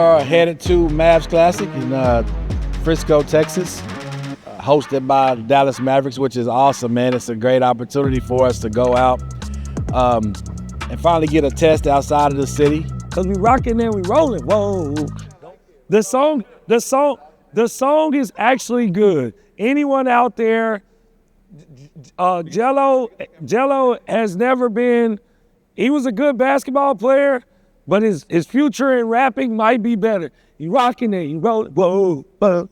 are headed to Mavs Classic in Frisco, Texas, hosted by Dallas Mavericks, which is awesome, man. It's a great opportunity for us to go out and finally get a test outside of the city. Cause we rocking and we rolling. Whoa. The song is actually good. Anyone out there, Jello has never been, he was a good basketball player, but his future in rapping might be better. You rocking and you rolling, whoa, whoa.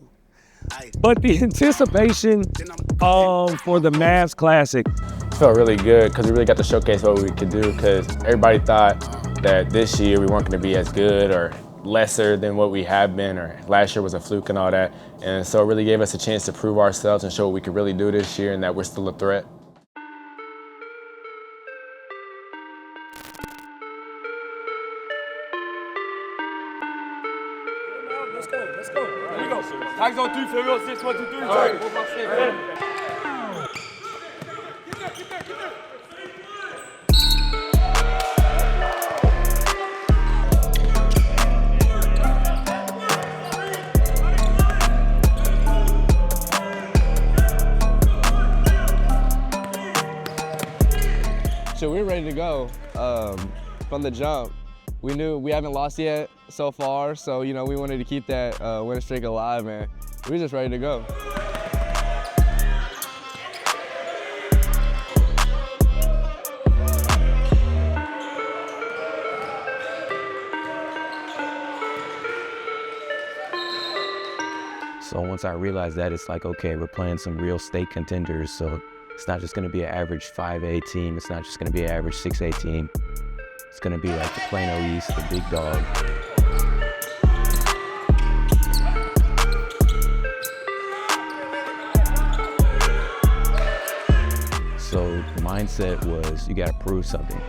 But the anticipation for the Mavs Classic. It felt really good because we really got to showcase what we could do, because everybody thought that this year we weren't going to be as good or lesser than what we have been, or last year was a fluke and all that. And so it really gave us a chance to prove ourselves and show what we could really do this year and that we're still a threat. Let's go. Here we go. Tigers on 3, for real, 6, 1, 2, 3. All right. So we're ready to go from the jump. We knew we haven't lost yet so far, so we wanted to keep that winning streak alive, man. We were just ready to go. So once I realized that, it's like, okay, we're playing some real state contenders, so it's not just gonna be an average 5A team, it's not just gonna be an average 6A team. It's gonna be like the Plano East, the big dog. So the mindset was, you gotta prove something.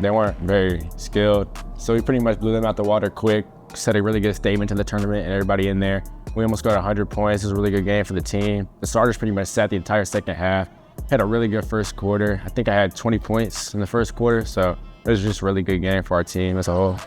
They weren't very skilled, so we pretty much blew them out the water quick, set a really good statement to the tournament and everybody in there. We almost got 100 points. It was a really good game for the team. The starters pretty much sat the entire second half. Had a really good first quarter. I think I had 20 points in the first quarter, so it was just a really good game for our team as a whole.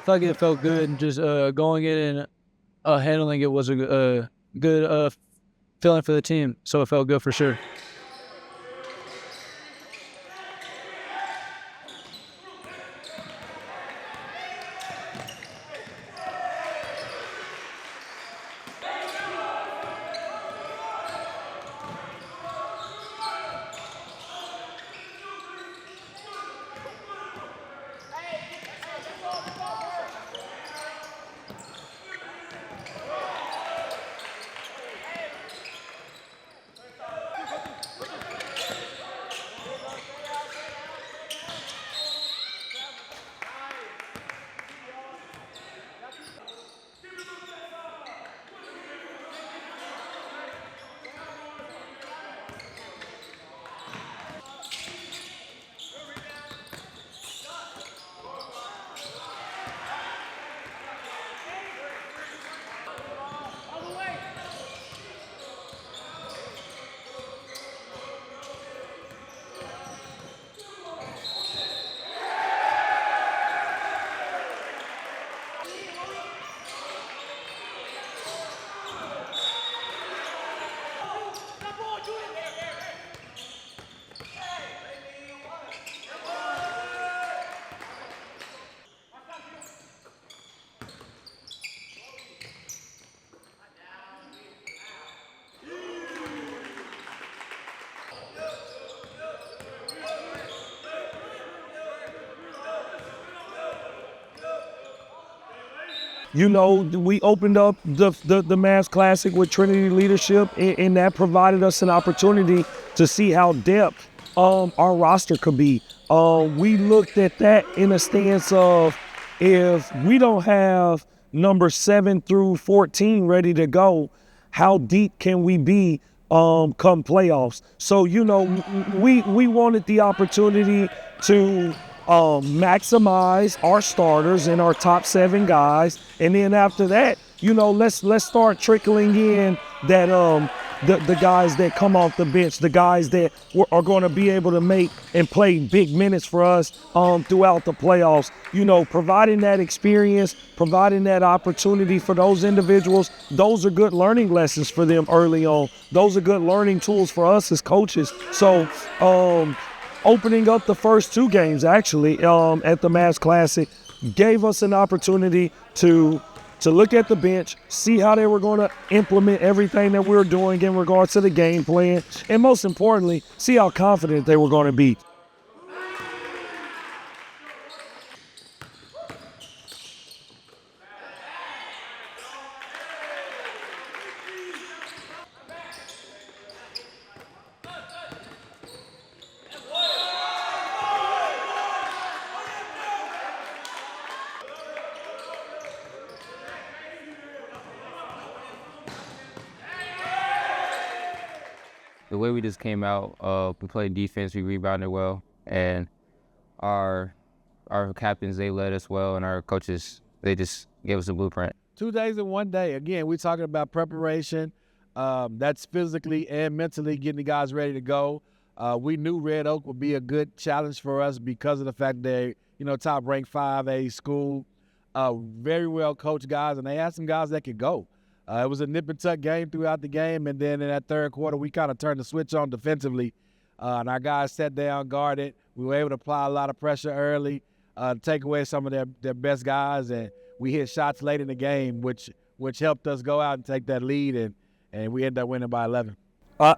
felt like it felt good, and just going in and handling it was a good feeling for the team. So it felt good for sure. You know, we opened up the Mavs Classic with Trinity leadership, and that provided us an opportunity to see how depth our roster could be. We looked at that in a stance of, if we don't have number 7 through 14 ready to go, how deep can we be come playoffs? So, you know, we wanted the opportunity to maximize our starters and our top 7 guys, and then after that, you know, let's start trickling in that the guys that come off the bench, the guys that are going to be able to make and play big minutes for us throughout the playoffs. You know, providing that experience, providing that opportunity for those individuals, those are good learning lessons for them early on. Those are good learning tools for us as coaches. So opening up the first 2 games actually at the Mavs Classic gave us an opportunity to look at the bench, see how they were going to implement everything that we were doing in regards to the game plan, and most importantly, see how confident they were going to be. The way we just came out, we played defense, we rebounded well, and our captains, they led us well, and our coaches, they just gave us a blueprint. 2 days in 1 day. Again, we're talking about preparation. That's physically and mentally getting the guys ready to go. We knew Red Oak would be a good challenge for us because of the fact they, you know, top-ranked 5A school, very well coached guys, and they had some guys that could go. It was a nip-and-tuck game throughout the game, and then in that third quarter, we kind of turned the switch on defensively, and our guys sat down, guarded. We were able to apply a lot of pressure early, take away some of their best guys, and we hit shots late in the game, which helped us go out and take that lead, and we ended up winning by 11.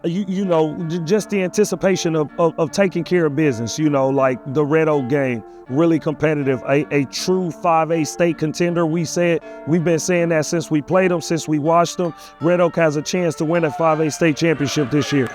You know, just the anticipation of taking care of business, you know, like the Red Oak game, really competitive, a true 5A state contender. We've been saying that since we played them, since we watched them. Red Oak has a chance to win a 5A state championship this year.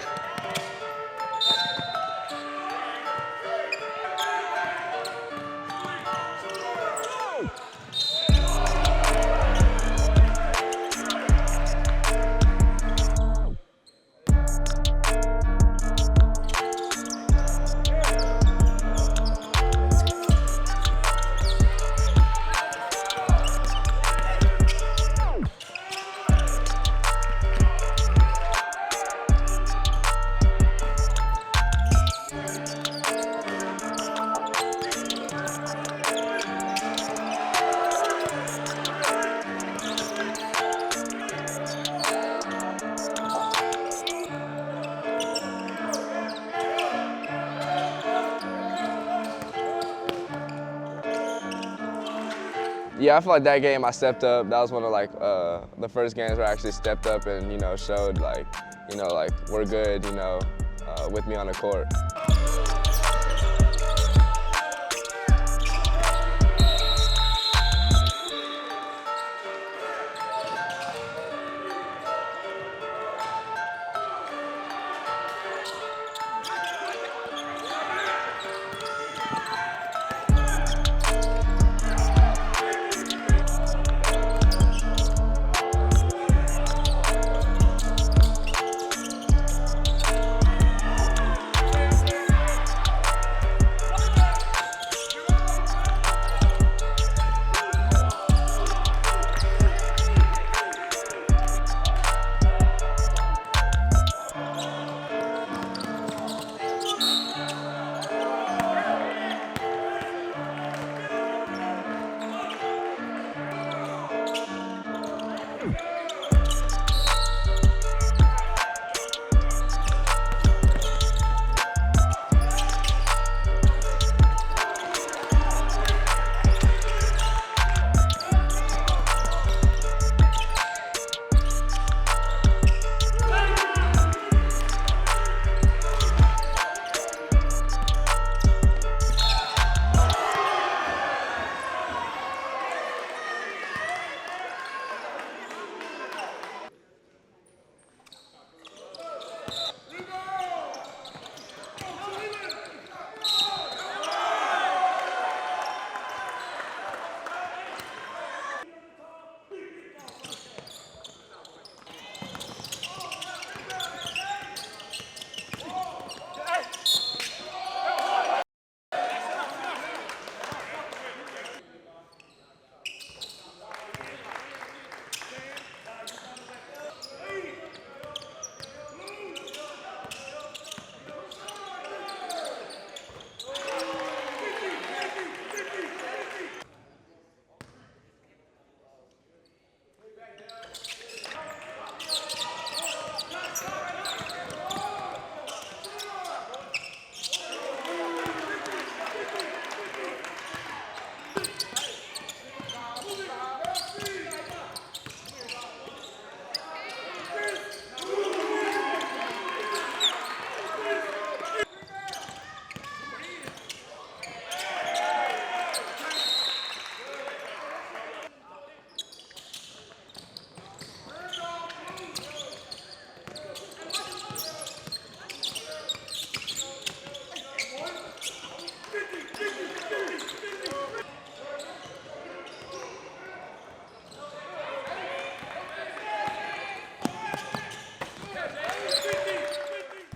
Yeah, I feel like that game I stepped up. That was one of like the first games where I actually stepped up and showed like we're good with me on the court.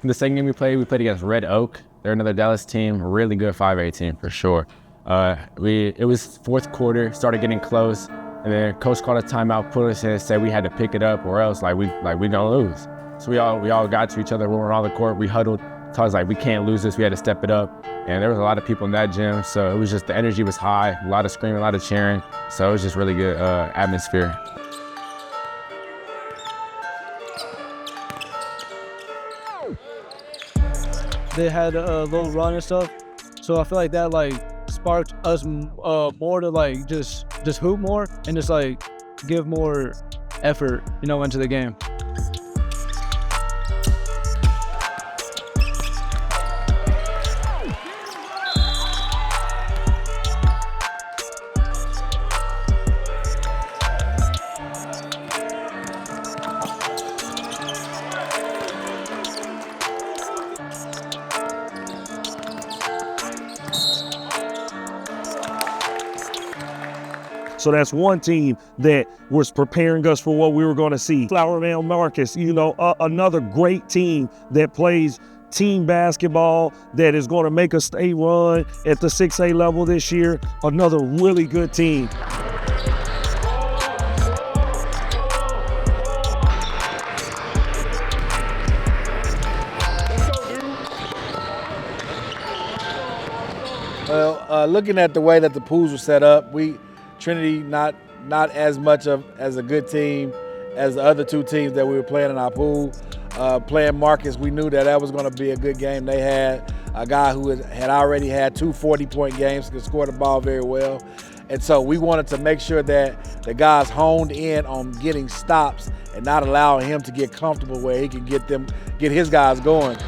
The second game we played against Red Oak. They're another Dallas team, really good 5A team for sure. It was fourth quarter, started getting close, and then coach called a timeout, put us in, and said we had to pick it up or else we gonna lose. So we all got to each other, we were on the court, we huddled, told us like we can't lose this, we had to step it up. And there was a lot of people in that gym, so it was just the energy was high, a lot of screaming, a lot of cheering. So it was just really good atmosphere. They had a little run and stuff, so I feel like that sparked us more to just hoop more and just give more effort into the game. So that's one team that was preparing us for what we were going to see. Flowervale Marcus, another great team that plays team basketball, that is going to make a state run at the 6A level this year. Another really good team. Well, looking at the way that the pools were set up, Trinity not as much as a good team as the other two teams that we were playing in our pool. Playing Marcus, we knew that was going to be a good game. They had a guy who had already had two 40-point games, could score the ball very well. And so we wanted to make sure that the guys honed in on getting stops and not allowing him to get comfortable where he can get his guys going.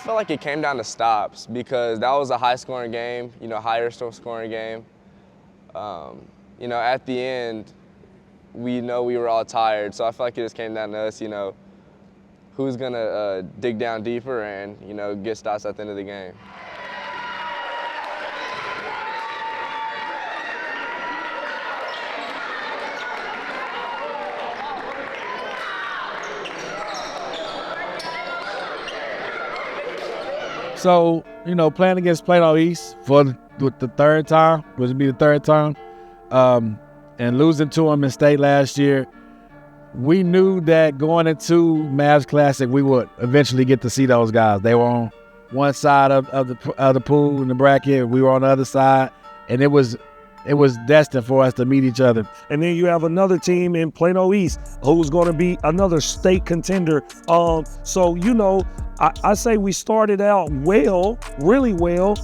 felt like it came down to stops because that was a high-scoring game, higher scoring game. At the end, we were all tired, so I felt like it just came down to us, who's gonna dig down deeper and, get stops at the end of the game. So, playing against Plano East with the third time, would it be the third time, and losing to them in state last year, we knew that going into Mavs Classic, we would eventually get to see those guys. They were on one side of the pool in the bracket. We were on the other side, and it was destined for us to meet each other. And then you have another team in Plano East who's going to be another state contender. So, I say we started out well, really well.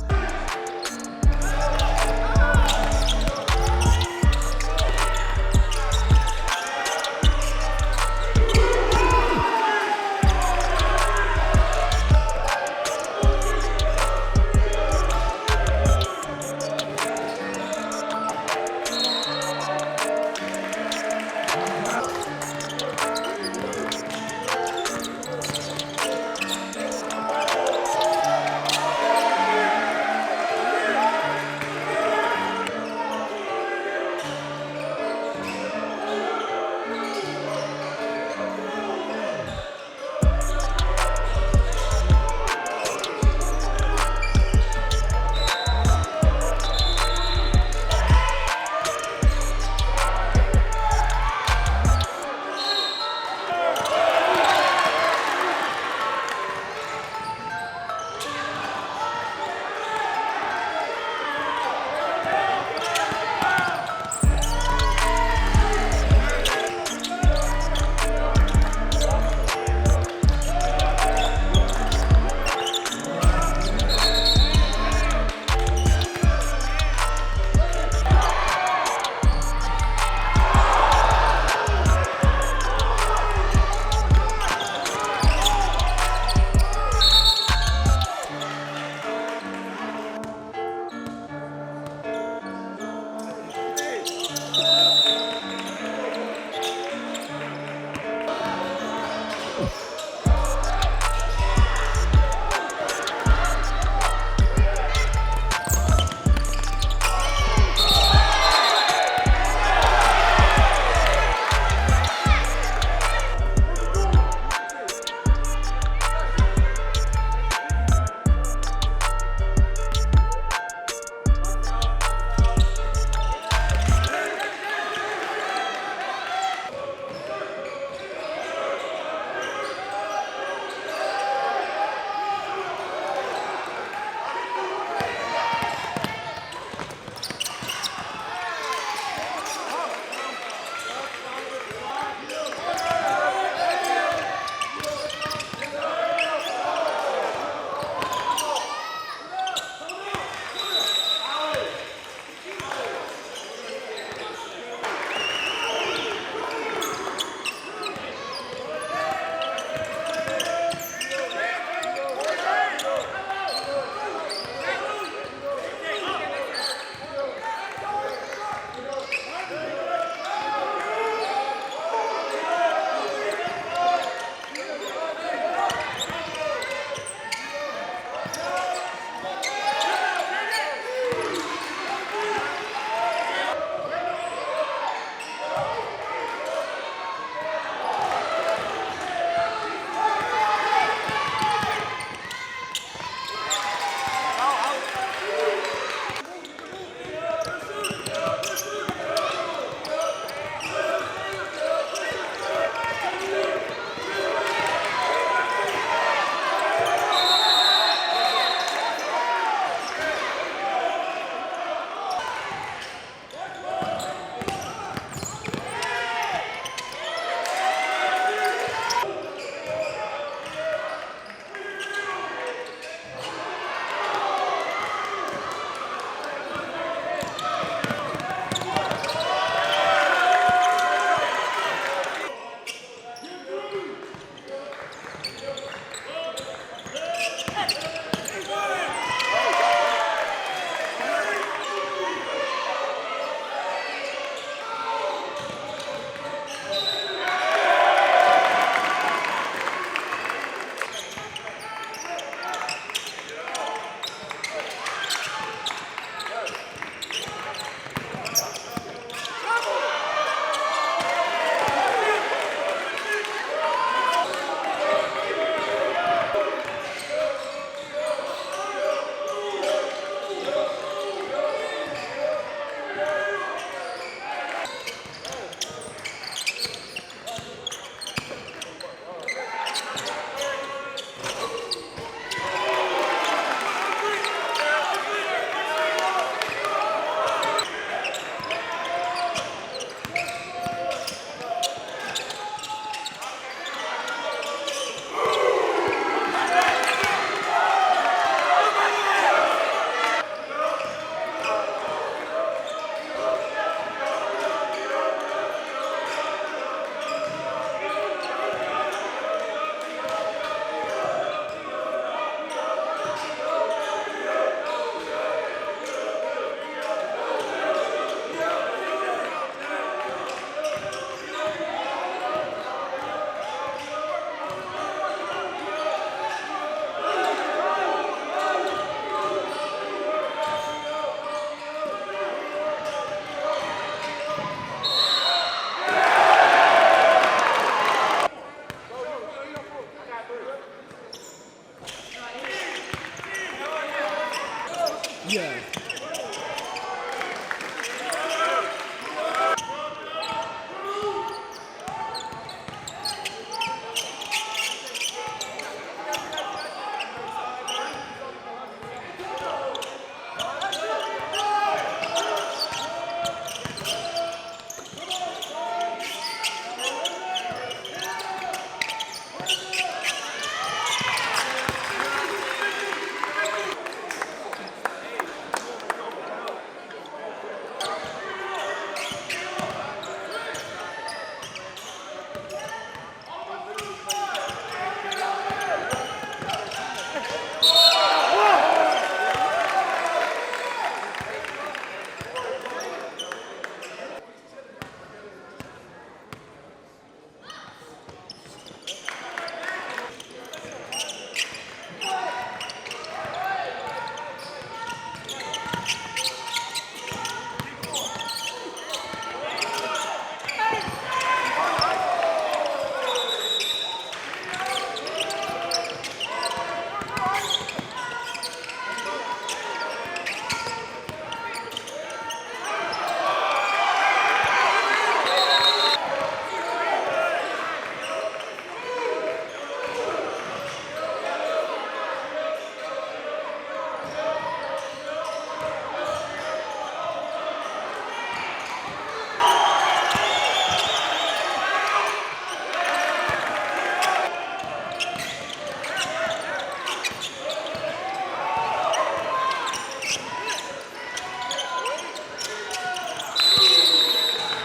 Yeah.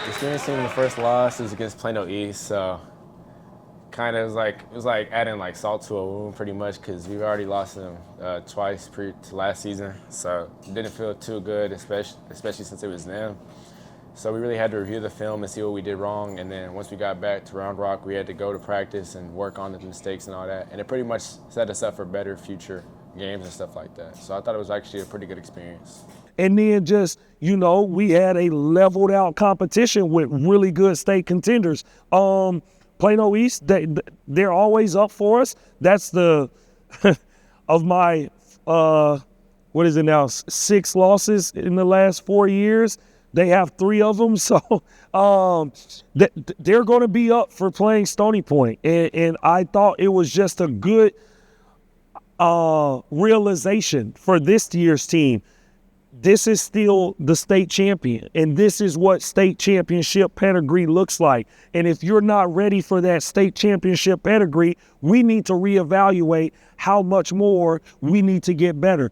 Experiencing the first loss is against Plano East, so kind of it was like adding like salt to a wound pretty much, because we've already lost them twice to last season, so it didn't feel too good, especially since it was them. So we really had to review the film and see what we did wrong, and then once we got back to Round Rock, we had to go to practice and work on the mistakes and all that, and it pretty much set us up for better future games and stuff like that. So I thought it was actually a pretty good experience. And then just, we had a leveled out competition with really good state contenders. Plano East, they're always up for us. That's the, of my, 6 losses in the last 4 years. They have 3 of them. So they're going to be up for playing Stony Point. And I thought it was just a good realization for this year's team. This is still the state champion, and this is what state championship pedigree looks like. And if you're not ready for that state championship pedigree, we need to reevaluate how much more we need to get better.